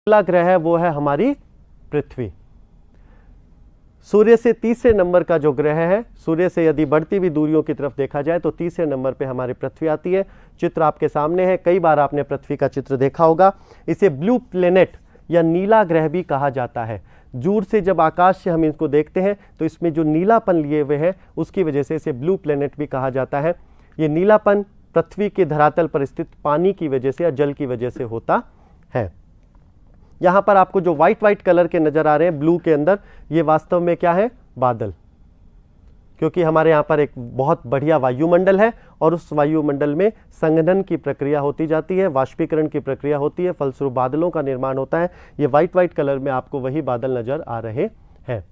अगला ग्रह है वो है हमारी पृथ्वी। सूर्य से तीसरे नंबर का जो ग्रह है, सूर्य से यदि बढ़ती हुई दूरियों की तरफ देखा जाए तो तीसरे नंबर पे हमारी पृथ्वी आती है। चित्र आपके सामने है, कई बार आपने पृथ्वी का चित्र देखा होगा। इसे ब्लू प्लेनेट या नीला ग्रह भी कहा जाता है। दूर से जब आकाश से हम इसको देखते हैं तो इसमें जो नीलापन लिए हुए है उसकी वजह से इसे ब्लू प्लेनेट भी कहा जाता है। ये नीलापन पृथ्वी के धरातल पर स्थित पानी की वजह से या जल की वजह से होता है। यहां पर आपको जो व्हाइट कलर के नजर आ रहे हैं ब्लू के अंदर, ये वास्तव में क्या है? बादल। क्योंकि हमारे यहाँ पर एक बहुत बढ़िया वायुमंडल है और उस वायुमंडल में संघनन की प्रक्रिया होती जाती है, वाष्पीकरण की प्रक्रिया होती है, फलस्वरूप बादलों का निर्माण होता है। ये व्हाइट कलर में आपको वही बादल नजर आ रहे हैं।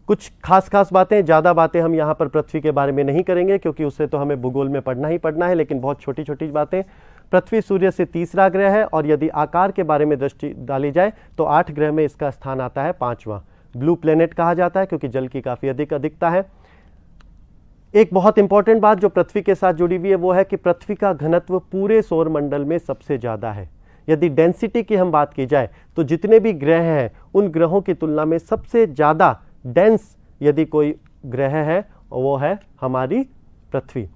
कुछ खास बातें, ज़्यादा बातें हम यहाँ पर पृथ्वी के बारे में नहीं करेंगे क्योंकि उससे तो हमें भूगोल में पढ़ना ही पढ़ना है, लेकिन बहुत छोटी बातें। पृथ्वी सूर्य से तीसरा ग्रह है और यदि आकार के बारे में दृष्टि डाली जाए तो 8 ग्रह में इसका स्थान आता है 5वां। ब्लू प्लेनेट कहा जाता है क्योंकि जल की काफ़ी अधिक अधिकता है। एक बहुत इंपॉर्टेंट बात जो पृथ्वी के साथ जुड़ी हुई है वो है कि पृथ्वी का घनत्व पूरे सौर मंडल में सबसे ज़्यादा है। यदि डेंसिटी की हम बात की जाए तो जितने भी ग्रह हैं उन ग्रहों की तुलना में सबसे ज़्यादा डेंस यदि कोई ग्रह है वो है हमारी पृथ्वी।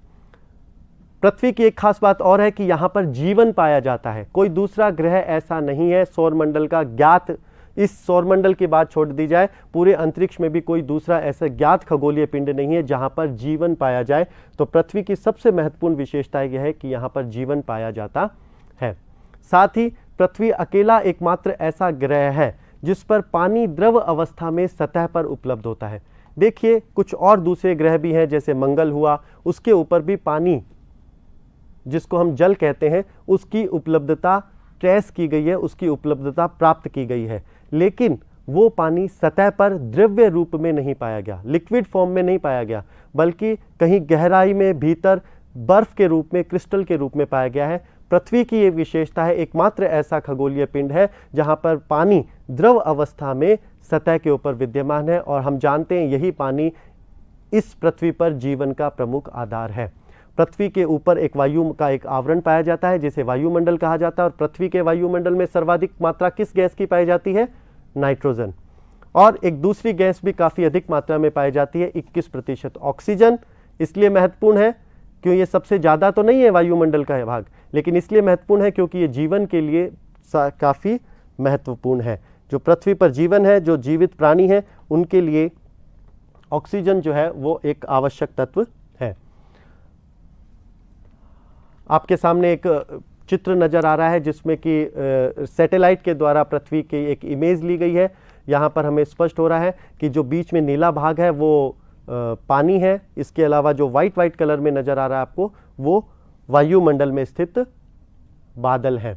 पृथ्वी की एक खास बात और है कि यहाँ पर जीवन पाया जाता है। कोई दूसरा ग्रह ऐसा नहीं है सौरमंडल का ज्ञात, इस सौरमंडल की बात छोड़ दी जाए, पूरे अंतरिक्ष में भी कोई दूसरा ऐसा ज्ञात खगोलीय पिंड नहीं है जहाँ पर जीवन पाया जाए। तो पृथ्वी की सबसे महत्वपूर्ण विशेषता यह है कि यहाँ पर जीवन पाया जाता है। साथ ही पृथ्वी अकेला एकमात्र ऐसा ग्रह है जिस पर पानी द्रव अवस्था में सतह पर उपलब्ध होता है। देखिए कुछ और दूसरे ग्रह भी हैं, जैसे मंगल हुआ, उसके ऊपर भी पानी जिसको हम जल कहते हैं उसकी उपलब्धता ट्रेस की गई है, उसकी उपलब्धता प्राप्त की गई है, लेकिन वो पानी सतह पर द्रव्य रूप में नहीं पाया गया, लिक्विड फॉर्म में नहीं पाया गया, बल्कि कहीं गहराई में भीतर बर्फ के रूप में, क्रिस्टल के रूप में पाया गया है। पृथ्वी की ये विशेषता है, एकमात्र ऐसा खगोलीय पिंड है जहां पर पानी द्रव अवस्था में सतह के ऊपर विद्यमान है और हम जानते हैं यही पानी इस पृथ्वी पर जीवन का प्रमुख आधार है। पृथ्वी के ऊपर एक वायु का एक आवरण पाया जाता है जिसे वायुमंडल कहा जाता है और पृथ्वी के वायुमंडल में सर्वाधिक मात्रा किस गैस की पाई जाती है? नाइट्रोजन। और एक दूसरी गैस भी काफ़ी अधिक मात्रा में पाई जाती है, 21% ऑक्सीजन। इसलिए महत्वपूर्ण है क्यों, ये सबसे ज़्यादा तो नहीं है वायुमंडल का भाग, लेकिन इसलिए महत्वपूर्ण है क्योंकि ये जीवन के लिए काफ़ी महत्वपूर्ण है। जो पृथ्वी पर जीवन है, जो जीवित प्राणी है, उनके लिए ऑक्सीजन जो है वो एक आवश्यक तत्व है। आपके सामने एक चित्र नज़र आ रहा है जिसमें कि सैटेलाइट के द्वारा पृथ्वी की एक इमेज ली गई है। यहाँ पर हमें स्पष्ट हो रहा है कि जो बीच में नीला भाग है वो पानी है, इसके अलावा जो वाइट कलर में नज़र आ रहा है आपको वो वायुमंडल में स्थित बादल हैं।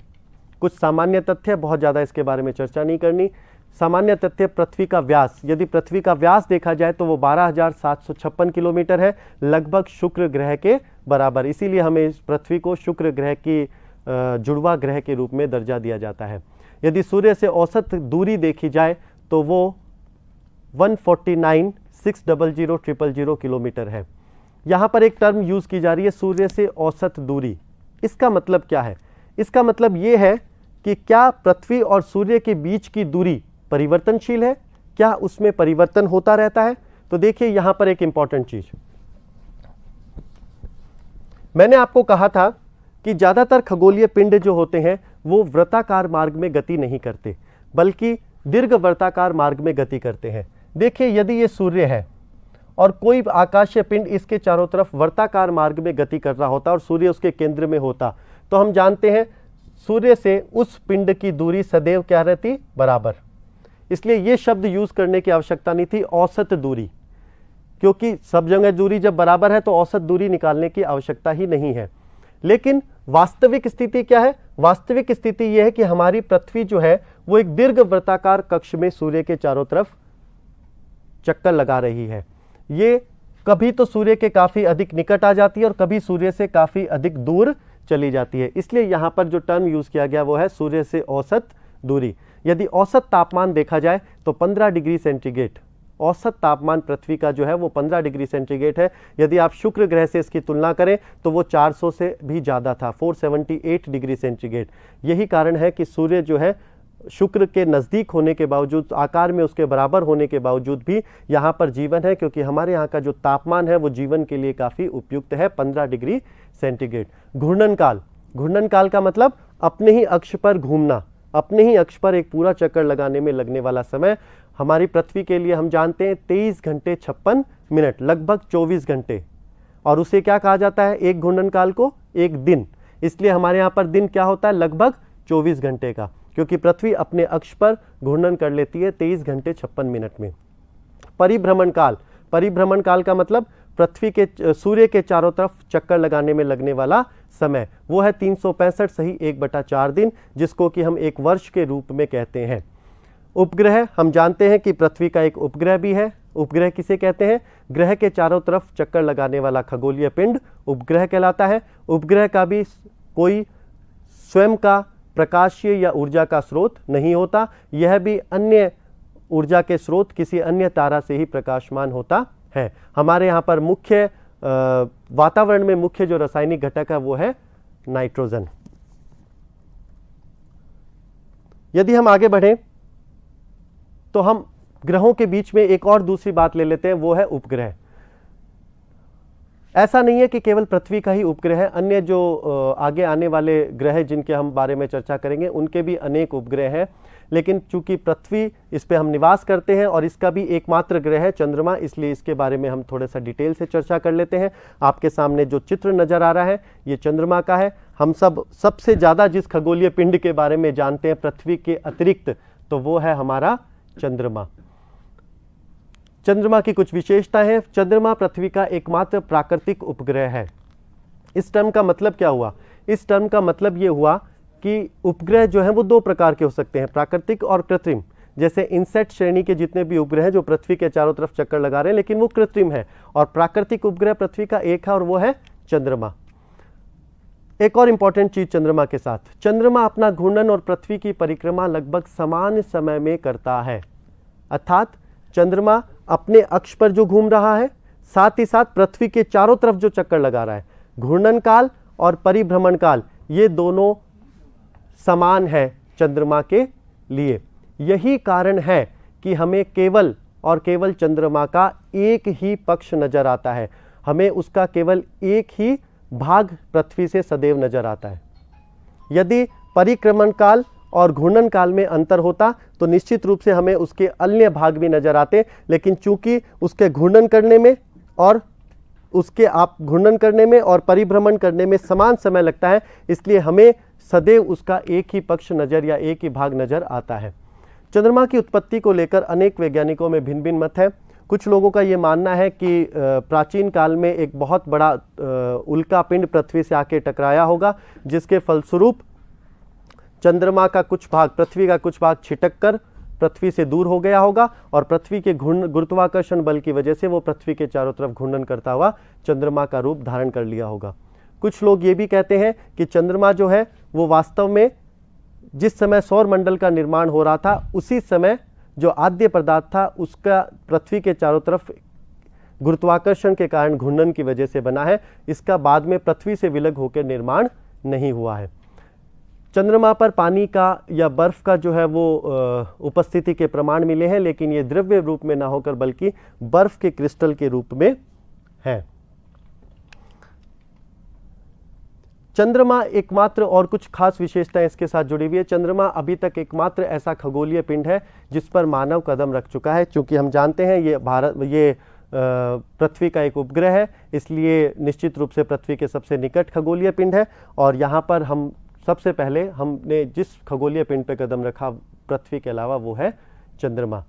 कुछ सामान्य तथ्य, बहुत ज़्यादा इसके बारे में चर्चा नहीं करनी। सामान्य तथ्य, पृथ्वी का व्यास, यदि पृथ्वी का व्यास देखा जाए तो वो 12,756 किलोमीटर है, लगभग शुक्र ग्रह के बराबर। इसीलिए हमें इस पृथ्वी को शुक्र ग्रह की जुड़वा ग्रह के रूप में दर्जा दिया जाता है। यदि सूर्य से औसत दूरी देखी जाए तो वो 149,600,000 किलोमीटर है। यहाँ पर एक टर्म यूज़ की जा रही है, सूर्य से औसत दूरी। इसका मतलब क्या है? इसका मतलब ये है कि क्या पृथ्वी और सूर्य के बीच की दूरी परिवर्तनशील है, क्या उसमें परिवर्तन होता रहता है? तो देखिए यहाँ पर एक इंपॉर्टेंट चीज, मैंने आपको कहा था कि ज्यादातर खगोलीय पिंड जो होते हैं वो वृत्ताकार मार्ग में गति नहीं करते, बल्कि दीर्घवृत्ताकार मार्ग में गति करते हैं। देखिए यदि ये सूर्य है और कोई आकाशीय पिंड इसके चारों तरफ वृत्ताकार मार्ग में गति कर रहा होता और सूर्य उसके केंद्र में होता, तो हम जानते हैं सूर्य से उस पिंड की दूरी सदैव क्या रहती? बराबर। इसलिए ये शब्द यूज करने की आवश्यकता नहीं थी, औसत दूरी, क्योंकि सब जगह दूरी जब बराबर है तो औसत दूरी निकालने की आवश्यकता ही नहीं है। लेकिन वास्तविक स्थिति क्या है? वास्तविक स्थिति यह है कि हमारी पृथ्वी जो है वो एक दीर्घवृत्ताकार कक्ष में सूर्य के चारों तरफ चक्कर लगा रही है। ये कभी तो सूर्य के काफी अधिक निकट आ जाती है और कभी सूर्य से काफी अधिक दूर चली जाती है। इसलिए यहां पर जो टर्म यूज किया गया वो है सूर्य से औसत दूरी। यदि औसत तापमान देखा जाए तो 15 डिग्री सेंटीग्रेड, औसत तापमान पृथ्वी का जो है वो 15 डिग्री सेंटीग्रेड है। यदि आप शुक्र ग्रह से इसकी तुलना करें तो वो 400 से भी ज़्यादा था, 478 डिग्री सेंटीग्रेड। यही कारण है कि सूर्य जो है शुक्र के नज़दीक होने के बावजूद, आकार में उसके बराबर होने के बावजूद भी यहाँ पर जीवन है, क्योंकि हमारे यहाँ का जो तापमान है वो जीवन के लिए काफ़ी उपयुक्त है, 15 डिग्री सेंटीग्रेड। घूर्णन काल, घूर्णन काल का मतलब अपने ही अक्ष पर घूमना, अपने ही अक्ष पर एक पूरा चक्कर लगाने में लगने वाला समय हमारी पृथ्वी के लिए हम जानते हैं 23 घंटे 56 मिनट, लगभग 24 घंटे। और उसे क्या कहा जाता है, एक घूर्णन काल को एक दिन, इसलिए हमारे यहाँ पर दिन क्या होता है, लगभग 24 घंटे का, क्योंकि पृथ्वी अपने अक्ष पर घूर्णन कर लेती है 23 घंटे 56 मिनट में। परिभ्रमण काल, परिभ्रमण काल का मतलब पृथ्वी के सूर्य के चारों तरफ चक्कर लगाने में लगने वाला समय, वो है 365 सही 1/4 दिन, जिसको कि हम एक वर्ष के रूप में कहते हैं। उपग्रह, हम जानते हैं कि पृथ्वी का एक उपग्रह भी है। उपग्रह किसे कहते हैं, ग्रह के चारों तरफ चक्कर लगाने वाला खगोलीय पिंड उपग्रह कहलाता है। उपग्रह का भी कोई स्वयं का प्रकाशीय या ऊर्जा का स्रोत नहीं होता, यह भी अन्य ऊर्जा के स्रोत किसी अन्य तारा से ही प्रकाशमान होता है। हमारे यहाँ पर मुख्य वातावरण में मुख्य जो रासायनिक घटक है वो है नाइट्रोजन। यदि हम आगे बढ़ें तो हम ग्रहों के बीच में एक और दूसरी बात ले लेते हैं, वो है उपग्रह। ऐसा नहीं है कि केवल पृथ्वी का ही उपग्रह है, अन्य जो आगे आने वाले ग्रह जिनके हम बारे में चर्चा करेंगे उनके भी अनेक उपग्रह हैं, लेकिन चूंकि पृथ्वी इस पे हम निवास करते हैं और इसका भी एकमात्र ग्रह है चंद्रमा, इसलिए इसके बारे में हम थोड़ा सा डिटेल से चर्चा कर लेते हैं। आपके सामने जो चित्र नजर आ रहा है ये चंद्रमा का है। हम सबसे ज़्यादा जिस खगोलीय पिंड के बारे में जानते हैं पृथ्वी के अतिरिक्त, तो वो है हमारा चंद्रमा। चंद्रमा की कुछ विशेषताएं हैं। चंद्रमा पृथ्वी का एकमात्र प्राकृतिक उपग्रह है। इस टर्म का मतलब क्या हुआ, इस टर्म का मतलब ये हुआ कि उपग्रह जो है वो दो प्रकार के हो सकते हैं, प्राकृतिक और कृत्रिम। जैसे इनसेट श्रेणी के जितने भी उपग्रह हैं जो पृथ्वी के चारों तरफ चक्कर लगा रहे हैं, लेकिन वो कृत्रिम है, और प्राकृतिक उपग्रह पृथ्वी का एक है और वो है चंद्रमा। एक और इंपॉर्टेंट चीज चंद्रमा के साथ, चंद्रमा अपना घूर्णन और पृथ्वी की परिक्रमा लगभग समान समय में करता है, अर्थात चंद्रमा अपने अक्ष पर जो घूम रहा है साथ ही साथ पृथ्वी के चारों तरफ जो चक्कर लगा रहा है, घूर्णन काल और परिभ्रमण काल ये दोनों समान है चंद्रमा के लिए। यही कारण है कि हमें केवल और केवल चंद्रमा का एक ही पक्ष नजर आता है, हमें उसका केवल एक ही भाग पृथ्वी से सदैव नजर आता है। यदि परिक्रमण काल और घूर्णन काल में अंतर होता तो निश्चित रूप से हमें उसके अन्य भाग भी नजर आते, लेकिन चूंकि उसके घूर्णन करने में और घूर्णन करने में और परिभ्रमण करने में समान समय लगता है, इसलिए हमें सदैव उसका एक ही पक्ष नजर या एक ही भाग नजर आता है। चंद्रमा की उत्पत्ति को लेकर अनेक वैज्ञानिकों में भिन्न भिन्न मत है। कुछ लोगों का ये मानना है कि प्राचीन काल में एक बहुत बड़ा उल्का पिंड पृथ्वी से आके टकराया होगा, जिसके फलस्वरूप चंद्रमा का कुछ भाग, पृथ्वी का कुछ भाग छिटक कर पृथ्वी से दूर हो गया होगा और पृथ्वी के गुरुत्वाकर्षण बल की वजह से वो पृथ्वी के चारों तरफ घूर्णन करता हुआ चंद्रमा का रूप धारण कर लिया होगा। कुछ लोग ये भी कहते हैं कि चंद्रमा जो है वो वास्तव में जिस समय सौर मंडल का निर्माण हो रहा था उसी समय जो आद्य पदार्थ था उसका पृथ्वी के चारों तरफ गुरुत्वाकर्षण के कारण घूर्णन की वजह से बना है, इसका बाद में पृथ्वी से विलग होकर निर्माण नहीं हुआ है। चंद्रमा पर पानी का या बर्फ का जो है वो उपस्थिति के प्रमाण मिले हैं, लेकिन ये द्रव्य रूप में ना होकर बल्कि बर्फ के क्रिस्टल के रूप में है। चंद्रमा एकमात्र, और कुछ खास विशेषताएं इसके साथ जुड़ी हुई है, चंद्रमा अभी तक एकमात्र ऐसा खगोलीय पिंड है जिस पर मानव कदम रख चुका है। क्योंकि हम जानते हैं ये पृथ्वी का एक उपग्रह है, इसलिए निश्चित रूप से पृथ्वी के सबसे निकट खगोलीय पिंड है, और यहाँ पर हम सबसे पहले हमने जिस खगोलीय पिंड पर कदम रखा पृथ्वी के अलावा वो है चंद्रमा।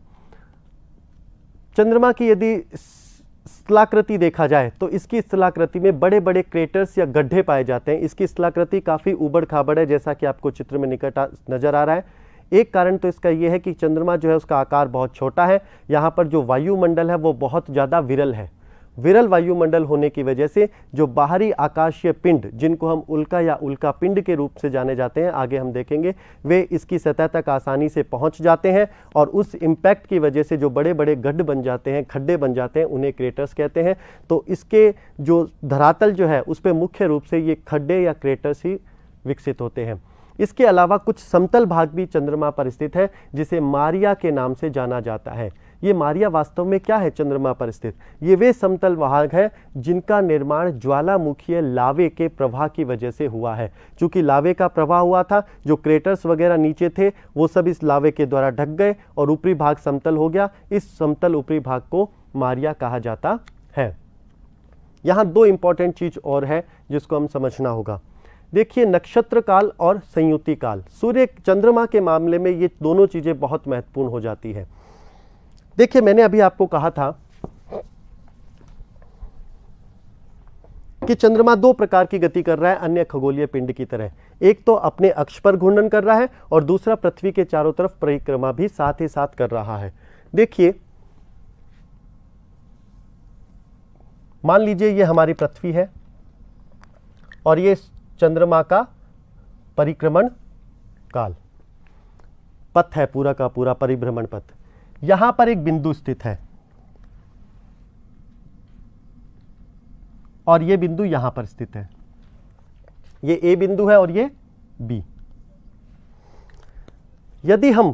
चंद्रमा की यदि स्थलाकृति देखा जाए तो इसकी स्थलाकृति में बड़े बड़े क्रेटर्स या गड्ढे पाए जाते हैं। इसकी स्थलाकृति काफ़ी उबड़ खाबड़ है, जैसा कि आपको चित्र में निकट नजर आ रहा है। एक कारण तो इसका यह है कि चंद्रमा जो है उसका आकार बहुत छोटा है, यहाँ पर जो वायुमंडल है वो बहुत ज़्यादा विरल है। विरल वायुमंडल होने की वजह से जो बाहरी आकाशीय पिंड, जिनको हम उल्का या उल्का पिंड के रूप से जाने जाते हैं, आगे हम देखेंगे, वे इसकी सतह तक आसानी से पहुंच जाते हैं और उस इम्पैक्ट की वजह से जो बड़े बड़े गड्ढ बन जाते हैं, खड्डे बन जाते हैं, उन्हें क्रेटर्स कहते हैं। तो इसके जो धरातल जो है उस पर मुख्य रूप से ये खड्डे या क्रेटर्स ही विकसित होते हैं। इसके अलावा कुछ समतल भाग भी चंद्रमा पर स्थित है जिसे मारिया के नाम से जाना जाता है। ये मारिया वास्तव में क्या है? चंद्रमा पर स्थित ये वे समतल भाग है जिनका निर्माण ज्वालामुखीय लावे के प्रवाह की वजह से हुआ है। चूंकि लावे का प्रवाह हुआ था, जो क्रेटर्स वगैरह नीचे थे वो सब इस लावे के द्वारा ढक गए और ऊपरी भाग समतल हो गया। इस समतल ऊपरी भाग को मारिया कहा जाता है। यहां दो इंपॉर्टेंट चीज और है जिसको हम समझना होगा। देखिए, नक्षत्र काल और संयुति काल। सूर्य चंद्रमा के मामले में ये दोनों चीजें बहुत महत्वपूर्ण हो जाती है। देखिए, मैंने अभी आपको कहा था कि चंद्रमा दो प्रकार की गति कर रहा है अन्य खगोलीय पिंड की तरह। एक तो अपने अक्ष पर घूर्णन कर रहा है और दूसरा पृथ्वी के चारों तरफ परिक्रमा भी साथ ही साथ कर रहा है। देखिए, मान लीजिए ये हमारी पृथ्वी है और ये चंद्रमा का परिक्रमण काल पथ है, पूरा का पूरा परिभ्रमण पथ। यहां पर एक बिंदु स्थित है और ये बिंदु यहां पर स्थित है। ये ए बिंदु है और ये बी। यदि हम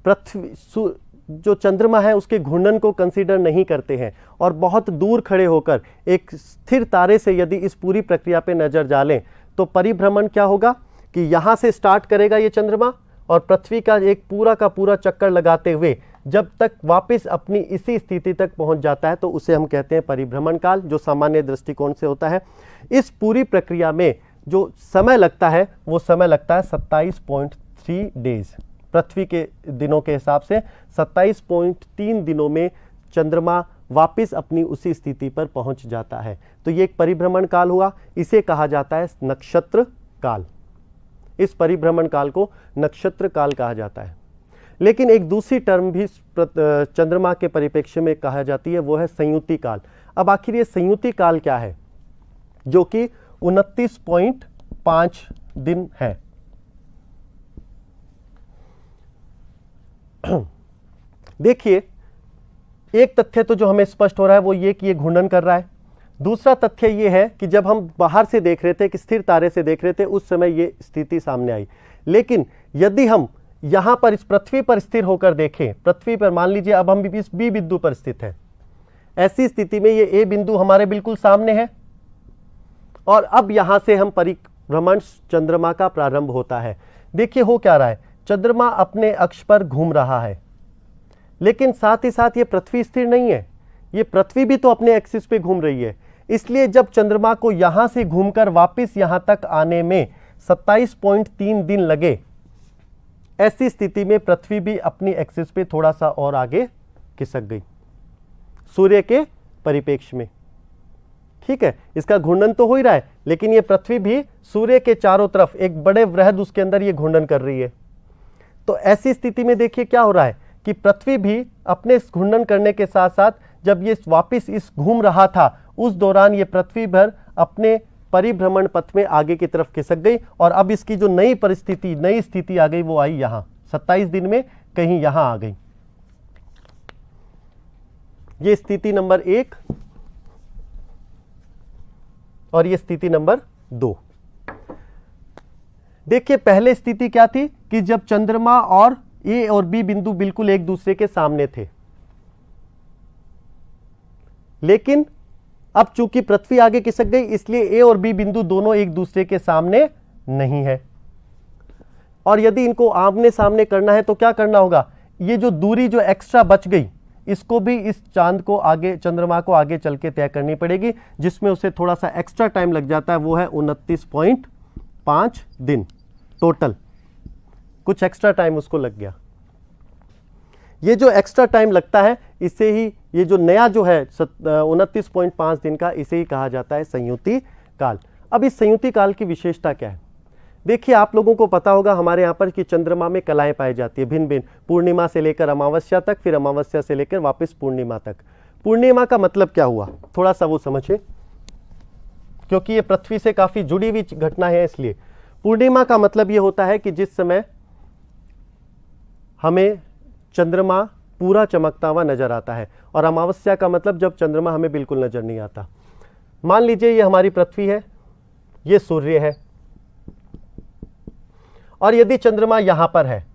पृथ्वी जो चंद्रमा है उसके घूर्णन को कंसीडर नहीं करते हैं और बहुत दूर खड़े होकर एक स्थिर तारे से यदि इस पूरी प्रक्रिया पे नजर डालें तो परिभ्रमण क्या होगा कि यहां से स्टार्ट करेगा ये चंद्रमा और पृथ्वी का एक पूरा का पूरा चक्कर लगाते हुए जब तक वापस अपनी इसी स्थिति तक पहुंच जाता है तो उसे हम कहते हैं परिभ्रमण काल, जो सामान्य दृष्टिकोण से होता है। इस पूरी प्रक्रिया में जो समय लगता है वो समय लगता है 27.3 डेज। पृथ्वी के दिनों के हिसाब से 27.3 दिनों में चंद्रमा वापस अपनी उसी स्थिति पर पहुंच जाता है। तो ये एक परिभ्रमण काल हुआ, इसे कहा जाता है नक्षत्र काल। इस परिभ्रमण काल को नक्षत्र काल कहा जाता है। लेकिन एक दूसरी टर्म भी चंद्रमा के परिप्रेक्ष्य में कहा जाती है, वो है संयुति काल। अब आखिर ये संयुति काल क्या है? जो कि 29.5 दिन है। देखिए, एक तथ्य तो जो हमें स्पष्ट हो रहा है वो ये कि ये घूर्णन कर रहा है। दूसरा तथ्य ये है कि जब हम बाहर से देख रहे थे, कि स्थिर तारे से देख रहे थे, उस समय ये स्थिति सामने आई। लेकिन यदि हम यहां पर इस पृथ्वी पर स्थिर होकर देखें, पृथ्वी पर मान लीजिए अब हम इस बी बिंदु पर स्थित है, ऐसी स्थिति में ये ए बिंदु हमारे बिल्कुल सामने है और अब यहां से हम परिभ्रमण चंद्रमा का प्रारंभ होता है। देखिए हो क्या रहा है, चंद्रमा अपने अक्ष पर घूम रहा है, लेकिन साथ ही साथ ये पृथ्वी स्थिर नहीं है, ये पृथ्वी भी तो अपने एक्सिस पे घूम रही है। इसलिए जब चंद्रमा को यहां से घूमकर वापस यहां तक आने में 27.3 दिन लगे, ऐसी स्थिति में पृथ्वी भी अपनी एक्सिस पे थोड़ा सा और आगे खिसक गई सूर्य के परिप्रेक्ष्य में। ठीक है, इसका घूर्णन तो हो ही रहा है, लेकिन ये पृथ्वी भी सूर्य के चारों तरफ एक बड़े वृहद उसके अंदर ये घूर्णन कर रही है। तो ऐसी स्थिति में देखिए क्या हो रहा है कि पृथ्वी भी अपने घूर्णन करने के साथ साथ जब ये वापस इस घूम रहा था उस दौरान ये पृथ्वी भर अपने परिभ्रमण पथ में आगे की तरफ खिसक गई और अब इसकी जो नई परिस्थिति, नई स्थिति आ गई वो आई यहां 27 दिन में कहीं यहां आ गई। ये स्थिति नंबर 1 और ये स्थिति नंबर 2। देखिए पहले स्थिति क्या थी कि जब चंद्रमा और ए और बी बिंदु बिल्कुल एक दूसरे के सामने थे, लेकिन अब चूंकि पृथ्वी आगे खिसक गई इसलिए ए और बी बिंदु दोनों एक दूसरे के सामने नहीं है। और यदि इनको आमने सामने करना है तो क्या करना होगा, ये जो दूरी जो एक्स्ट्रा बच गई इसको भी इस चांद को आगे, चंद्रमा को आगे चल के तय करनी पड़ेगी, जिसमें उसे थोड़ा सा एक्स्ट्रा टाइम लग जाता है, वो है 29.5 दिन टोटल। कुछ एक्स्ट्रा टाइम उसको लग गया। ये जो एक्स्ट्रा टाइम लगता है इसे ही, ये जो नया जो है 29.5 दिन का, इसे ही कहा जाता है संयुति काल। अब इस संयुति काल की विशेषता क्या है? देखिए आप लोगों को पता होगा हमारे यहाँ पर कि चंद्रमा में कलाएं पाई जाती है भिन्न भिन्न, पूर्णिमा से लेकर अमावस्या तक, फिर अमावस्या से लेकर वापस पूर्णिमा तक। पूर्णिमा का मतलब क्या हुआ, थोड़ा सा वो समझे, क्योंकि ये पृथ्वी से काफी जुड़ी हुई घटना है। इसलिए पूर्णिमा का मतलब ये होता है कि जिस समय हमें चंद्रमा पूरा चमकता हुआ नजर आता है, और अमावस्या का मतलब जब चंद्रमा हमें बिल्कुल नजर नहीं आता। मान लीजिए ये हमारी पृथ्वी है, ये सूर्य है, और यदि चंद्रमा यहां पर है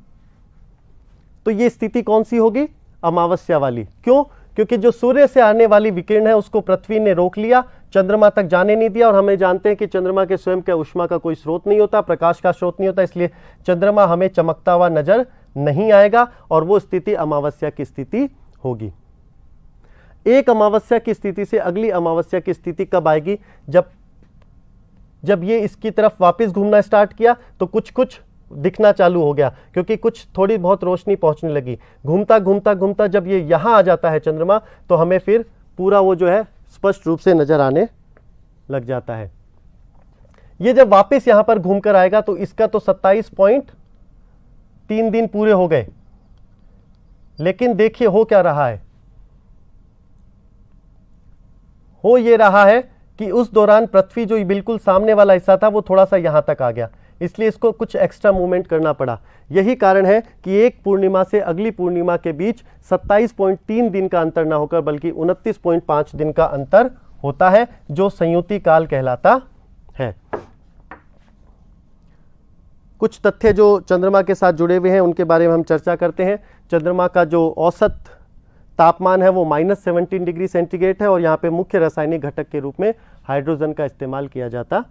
तो ये स्थिति कौन सी होगी? अमावस्या वाली। क्यों? क्योंकि जो सूर्य से आने वाली विकिरण है उसको पृथ्वी ने रोक लिया, चंद्रमा तक जाने नहीं दिया। और हमें जानते हैं कि चंद्रमा के स्वयं के ऊष्मा का कोई स्रोत नहीं होता, प्रकाश का स्रोत नहीं होता, इसलिए चंद्रमा हमें चमकता हुआ नजर नहीं आएगा और वो स्थिति अमावस्या की स्थिति होगी। एक अमावस्या की स्थिति से अगली अमावस्या की स्थिति कब आएगी? जब ये इसकी तरफ वापस घूमना स्टार्ट किया तो कुछ कुछ दिखना चालू हो गया, क्योंकि कुछ थोड़ी बहुत रोशनी पहुंचने लगी। घूमता घूमता घूमता जब ये यहां आ जाता है चंद्रमा, तो हमें फिर पूरा वो जो है स्पष्ट रूप से नजर आने लग जाता है। ये जब वापस यहां पर घूमकर आएगा तो इसका तो 27.3 दिन पूरे हो गए। लेकिन देखिए हो क्या रहा है, हो ये रहा है कि उस दौरान पृथ्वी जो बिल्कुल सामने वाला हिस्सा था वो थोड़ा सा यहां तक आ गया, इसलिए इसको कुछ एक्स्ट्रा मूवमेंट करना पड़ा। यही कारण है कि एक पूर्णिमा से अगली पूर्णिमा के बीच 27.3 दिन का अंतर ना होकर बल्कि 29.5 दिन का अंतर होता है, जो संयुति काल कहलाता है। कुछ तथ्य जो चंद्रमा के साथ जुड़े हुए हैं उनके बारे में हम चर्चा करते हैं। चंद्रमा का जो औसत तापमान है वो -17 डिग्री सेंटीग्रेड है और यहाँ पे मुख्य रासायनिक घटक के रूप में हाइड्रोजन का इस्तेमाल किया जाता